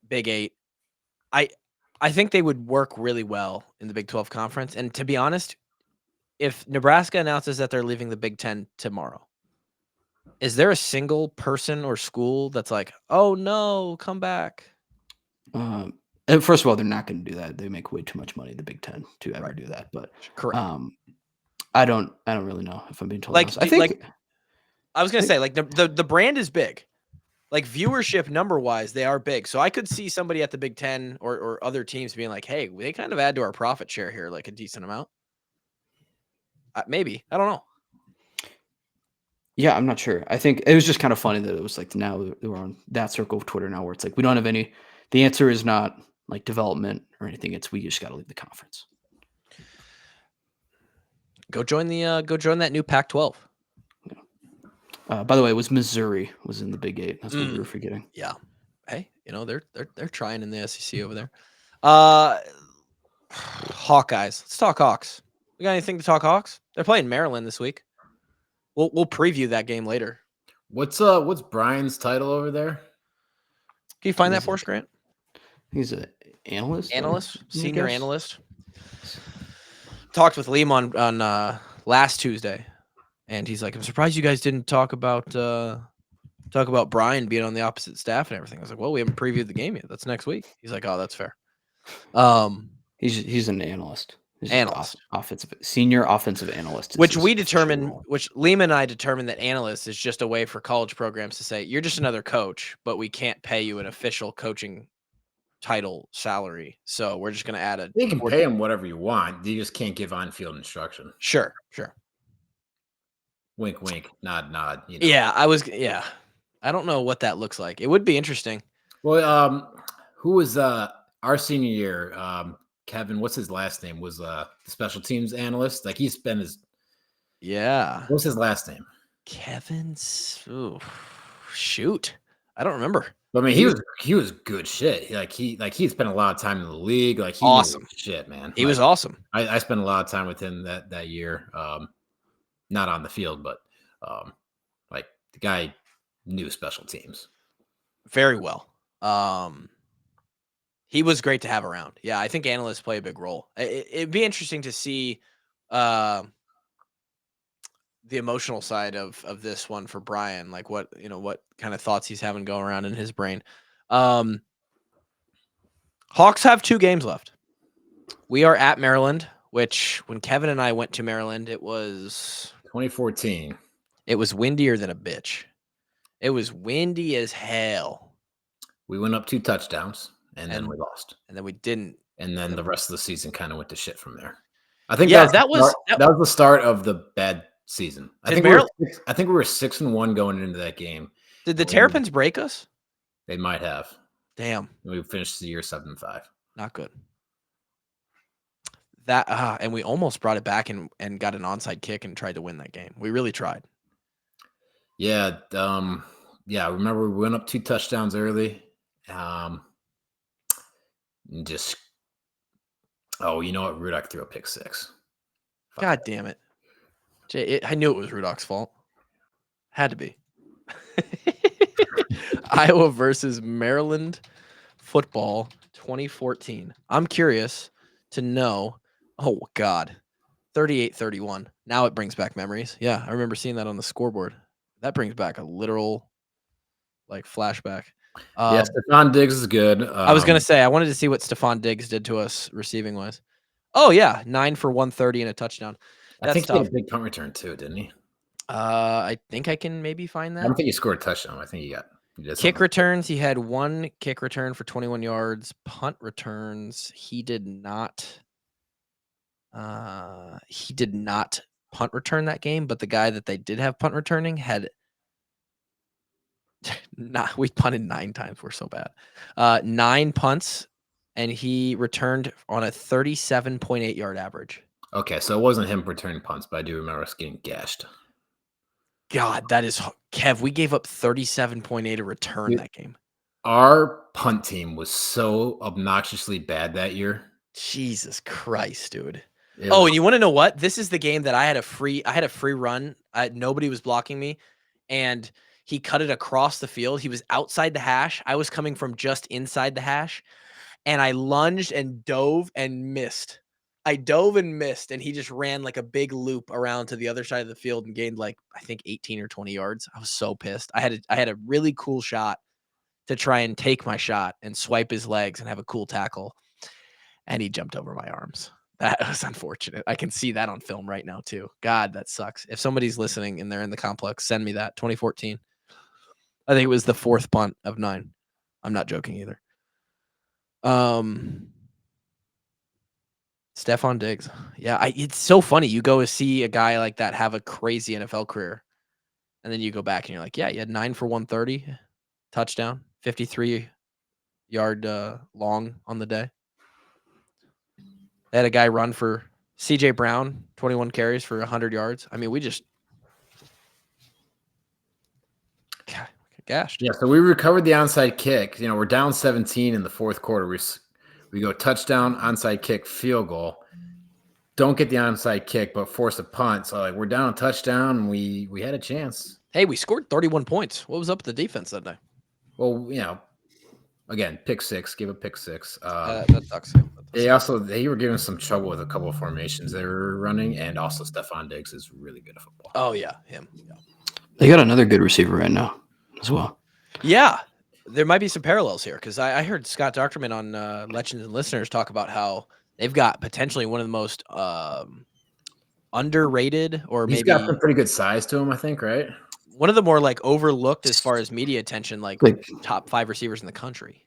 Big 8. I think they would work really well in the Big 12 conference. And to be honest, if Nebraska announces that they're leaving the Big 10 tomorrow, is there a single person or school that's like, oh no, come back? First of all, they're not going to do that. They make way too much money in the Big 10 to ever do that. But correct. I don't really know, if I'm being totally honest. I was going to say, like, the brand is big. Like, viewership number wise, they are big. So I could see somebody at the Big 10 or other teams being like, hey, they kind of add to our profit share here, like a decent amount. Maybe. I don't know. Yeah, I'm not sure. I think it was just kind of funny that it was like, now we're on that circle of Twitter now where it's like, we don't have any. The answer is not like development or anything. It's, we just got to leave the conference. Go join that new Pac-12. Yeah. By the way, it was Missouri was in the Big 8. That's what we were forgetting. Yeah. Hey, they're trying in the SEC over there. Hawkeyes. Let's talk Hawks. We got anything to talk Hawks? They're playing Maryland this week. We'll preview that game later. What's Brian's title over there? Can you find that for us, Grant? He's an analyst. Senior analyst. Talked with Liam on last Tuesday, and he's like, "I'm surprised you guys didn't talk about Talk about Brian being on the opposite staff and everything. I was like, well, we haven't previewed the game yet. That's next week. He's like, oh, that's fair. He's an analyst. He's just Analyst. Senior offensive analyst. Which we determined, which Lima and I determined that analyst is just a way for college programs to say, you're just another coach, but we can't pay you an official coaching title salary. So we're just going to add a. You can pay him whatever you want. You just can't give on-field instruction. Sure. Wink, wink, nod, nod. You know. Yeah. I don't know what that looks like. It would be interesting. Well, who was our senior year? Kevin, what's his last name? Was the special teams analyst? Like he's been his. Yeah. What's his last name? Kevin's. Ooh, shoot, I don't remember. I mean, he was good shit. He spent a lot of time in the league. Like he awesome shit, man. He was awesome. I spent a lot of time with him that year. Not on the field, but like the guy knew special teams very well. He was great to have around. Yeah, I think analysts play a big role. It'd be interesting to see the emotional side of this one for Brian, like what kind of thoughts he's having going around in his brain. Hawks have 2 games left. We are at Maryland, which when Kevin and I went to Maryland, it was 2014. It was windier than a bitch. It was windy as hell. We went up 2 touchdowns and then we lost. And then we didn't. And then the rest of the season kind of went to shit from there. I think that was the start of the bad season. I think we were 6-1 going into that game. Did the Terrapins break us? They might have. Damn. We finished the year 7-5. Not good. That and we almost brought it back and got an onside kick and tried to win that game. We really tried. Yeah. I remember we went up 2 touchdowns early. You know what? Rudock threw a pick 6. God damn it. I knew it was Rudock's fault. Had to be. Iowa versus Maryland football 2014. I'm curious to know. Oh, God. 38-31. Now it brings back memories. Yeah, I remember seeing that on the scoreboard. That brings back a literal flashback. Stephon Diggs is good. I was going to say, I wanted to see what Stephon Diggs did to us receiving wise. Oh, yeah. 9 for 130 and a touchdown. I think he had a big punt return too, didn't he? I think I can maybe find that. I don't think he scored a touchdown. I think he did kick returns. He had 1 kick return for 21 yards. Punt returns. He did not punt return that game, but the guy that they did have punt returning had we punted 9 times. We're so bad. 9 punts, and he returned on a 37.8 yard average. Okay, so it wasn't him returning punts, but I do remember us getting gashed. God, that is Kev. We gave up 37.8 a return that game. Our punt team was so obnoxiously bad that year. Jesus Christ, dude. And you want to know what? This is the game that I had a free run. Nobody was blocking me, and he cut it across the field. He was outside the hash. I was coming from just inside the hash, and I lunged and dove and missed. I dove and missed, and he just ran like a big loop around to the other side of the field and gained I think 18 or 20 yards. I was so pissed. I had a really cool shot to try and take my shot and swipe his legs and have a cool tackle, and he jumped over my arms. That was unfortunate. I can see that on film right now too. God, that sucks. If somebody's listening and they're in the complex, send me that. 2014. I think it was the 4th punt of 9. I'm not joking either. Stephon Diggs. Yeah, it's so funny. You go see a guy like that have a crazy NFL career, and then you go back and you're like, yeah, you had 9 for 130, touchdown, 53 yard long on the day. They had a guy run for CJ Brown, 21 carries for 100 yards. I mean, we just gashed. Yeah, so we recovered the onside kick. We're down 17 in the 4th quarter. We go touchdown, onside kick, field goal. Don't get the onside kick, but force a punt. So we're down a touchdown, and we had a chance. Hey, we scored 31 points. What was up with the defense that day? Well, again, pick 6, give a pick 6. That sucks. They were giving some trouble with a couple of formations they were running, and also Stephon Diggs is really good at football. Oh yeah, him. Yeah. They got another good receiver right now. as well. Yeah, there might be some parallels here because I heard Scott Docterman on Legends and Listeners talk about how they've got potentially one of the most underrated or He's got maybe some pretty good size to him, I think, right? one of the more like overlooked as far as media attention, like top 5 receivers in the country.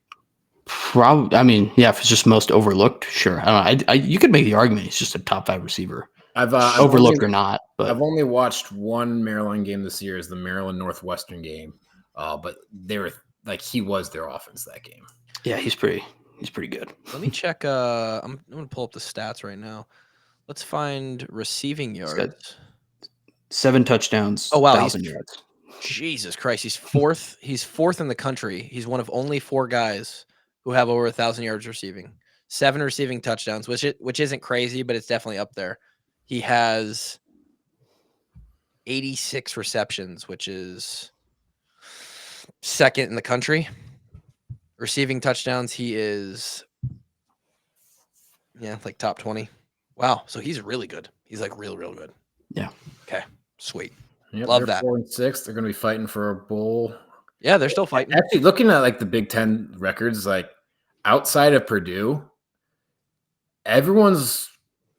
Probably, I mean, yeah, if it's just most overlooked, sure. I don't know. You could make the argument he's just a top 5 receiver, I've overlooked or not. But I've only watched one Maryland game this year, is the Maryland Northwestern game. But they were like he was their offense that game. yeah, he's pretty good. Let me check. I'm gonna pull up the stats right now. Let's find receiving got yards. 7 touchdowns. Oh, wow, 1,000 yards. Jesus Christ, he's fourth. He's fourth in the country. He's one of only 4 guys who have over 1,000 yards receiving. 7 receiving touchdowns, which isn't crazy, but it's definitely up there. He has 86 receptions, which is second in the country. Receiving touchdowns, he is like top 20. Wow, so he's really good. He's like real good. Yeah. Okay, sweet. Yep, Love they're that. 4-6. They're going to be fighting for a bowl. Yeah, they're still fighting. Actually, looking at like the Big Ten records, like outside of Purdue, everyone's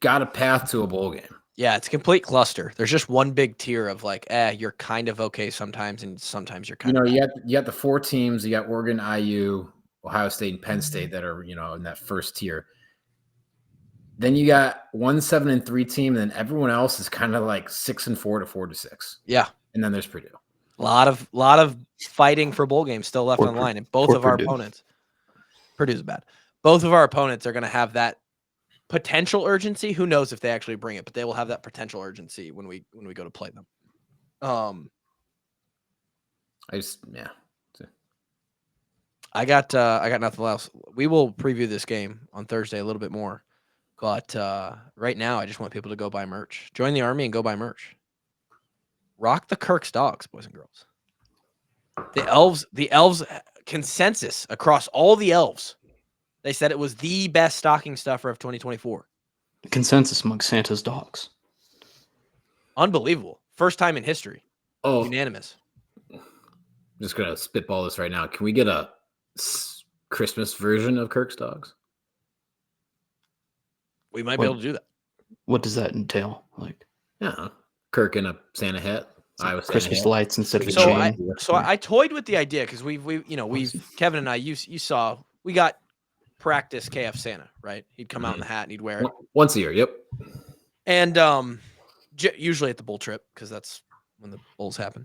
got a path to a bowl game. Yeah, it's a complete cluster. There's just one big tier of like, you're kind of okay sometimes, and sometimes you're kind of bad. You got the 4 teams. You got Oregon, IU, Ohio State, and Penn State that are in that first tier. Then you got 1 7-3 team, and then everyone else is kind of like 6-4 to 4-6. Yeah, and then there's Purdue. A lot of fighting for bowl games still left on the line, and both of our opponents. Purdue's bad. Both of our opponents are going to have that potential urgency. Who knows if they actually bring it, but they will have that potential urgency when we go to play them. I got nothing else. We will preview this game on Thursday a little bit more. But right now, I just want people to go buy merch. Join the army and go buy merch. Rock the Kirk's dogs, boys and girls. The elves consensus across all the elves. They said it was the best stocking stuffer of 2024. Consensus among Santa's dogs. Unbelievable. First time in history. Oh, unanimous. I'm just going to spitball this right now. Can we get a Christmas version of Kirk's dogs? We might be able to do that. What does that entail? Like, yeah, Kirk in a Santa hat. Christmas lights instead of a so chain. I toyed with the idea because we've Kevin and I, you saw, we got practice KF Santa, right? He'd come out in the hat and he'd wear it once a year. Yep. And usually at the bull trip, because that's when the bulls happen.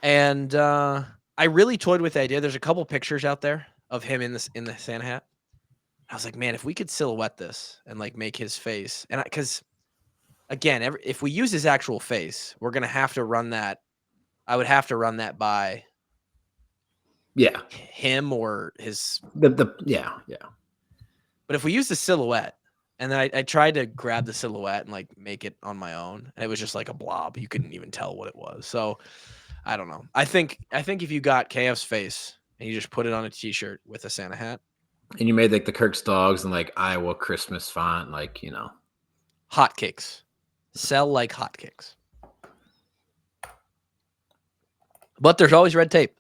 And I really toyed with the idea. There's a couple pictures out there of him in the Santa hat. I was like, man, if we could silhouette this and like make his face, and because again, if we use his actual face, we're gonna have to run that. I would have to run that by, him or his yeah. But if we use the silhouette, and then I tried to grab the silhouette and like make it on my own, and it was just like a blob. You couldn't even tell what it was. So I don't know. I think if you got KF's face and you just put it on a T-shirt with a Santa hat. And you made like the Kirk's dogs and like Iowa Christmas font, like, hotcakes. Sell like hotcakes. But there's always red tape.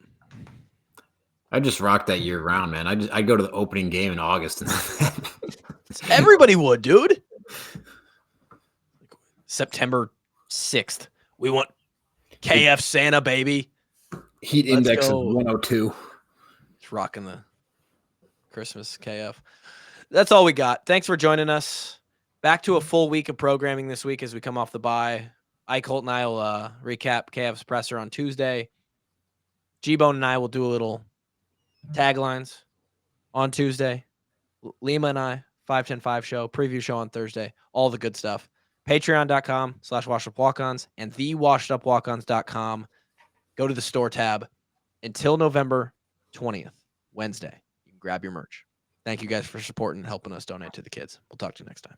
I just rock that year round, man. I go to the opening game in August. Everybody would, dude. September 6th. We want KF Santa, baby. Heat index of 102. Just rocking the Christmas KF. That's all we got. Thanks for joining us. Back to a full week of programming this week as we come off the bye. Colt and I will recap KF's presser on Tuesday. G-Bone and I will do a little taglines on Tuesday. Lima and I, 5105 show, preview show on Thursday. All the good stuff. Patreon.com/washedupwalkons and thewashedupwalkons.com. Go to the store tab until November 20th, Wednesday. Grab your merch. Thank you guys for supporting and helping us donate to the kids. We'll talk to you next time.